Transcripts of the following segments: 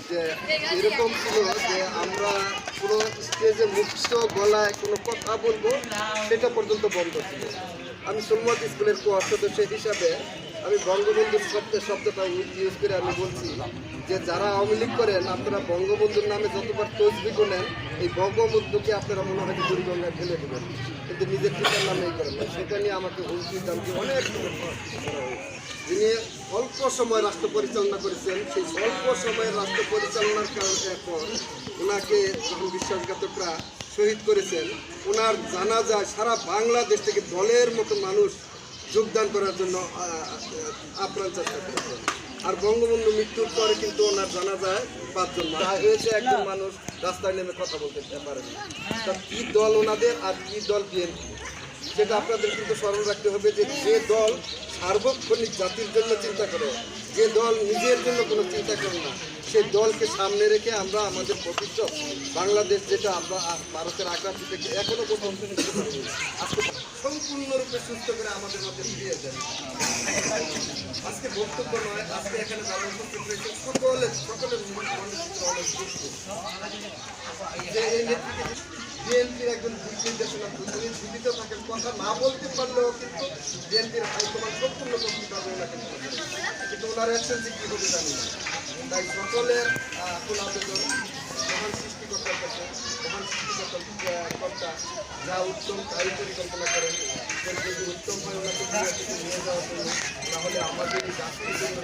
যে এরকম ছিল যে আমরা পুরো স্টেজে মুক্ত গলায় কোনো কথা বলবো সেটা পর্যন্ত বন্ধ ছিল। আমি সুন্নত স্কুলের সদস্য হিসাবে আমি বঙ্গবন্ধুর শব্দটা ইউজ করে আমি বলছি যে যারা আওয়ামী লীগ করেন আপনারা বঙ্গবন্ধুর নামে যতবার তসবি করেন এই বঙ্গবন্ধুকে আপনারা মনে হয় বুড়িগঙ্গায় ফেলে দেবেন, কিন্তু নিজের পিতার নামেই করেন না। সেটা নিয়ে আমাকে হুমকি দামকে অনেক যিনি অল্প সময় রাষ্ট্র পরিচালনা করেছেন সেই অল্প সময়ের রাষ্ট্র পরিচালনার কারণে পর ওনাকে যখন বিশ্বাসঘাতকরা শহীদ করেছেন ওনার জানাজায় সারা বাংলাদেশ থেকে দলের মতো মানুষ যোগদান করার জন্য আপ্রাণ চেষ্টা করেছেন। আর বঙ্গবন্ধু মৃত্যুর পরে কিন্তু ওনার জানাজায় 5 জন হয়েছে, একজন মানুষ রাস্তায় নেমে কথা বলতে পারেন। তা কী দল ওনাদের আর কী দল বিএনপি সেটা আপনাদের কিন্তু স্মরণ রাখতে হবে যে যে দল সার্বক্ষণিক জাতির জন্য চিন্তা করে, যে দল নিজের জন্য কোনো চিন্তা করে না, সেই দলকে সামনে রেখে আমরা আমাদের ভবিষ্যৎ বাংলাদেশ যেটা আমরা ভারতের আকাঙ্ক্ষী থেকে এখনো পর্যন্ত আজকে সম্পূর্ণরূপে সুস্থ করে আমাদের মধ্যে ফিরিয়ে দেন। আজকে বক্তব্য নয়, আজকে এখানে সকলের যে এই নেতৃত্বে বিএনপির একজন দিক নির্দেশনা তিনি জীবিত থাকেন, কথা না বলতে পারলেও কিন্তু বিএনপির হাইকমান্ড সম্পূর্ণ কর্তৃত্বে ওনাকে কিন্তু ওনার অ্যাকশনসি কী হবে জানি না। তাই সকলের আকুল আবেদন মহান সৃষ্টিকর্তার কাছে, মহান সৃষ্টিকর্তা যা উত্তম তাই পরিকল্পনা করেন, যদি উত্তম হয় ওনাকে নিয়ে যাওয়ার জন্য, তাহলে আমাদের এই জাতির জন্য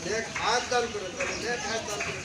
নেক হাত দান করেন, তাহলে নেক হাত দান করেন।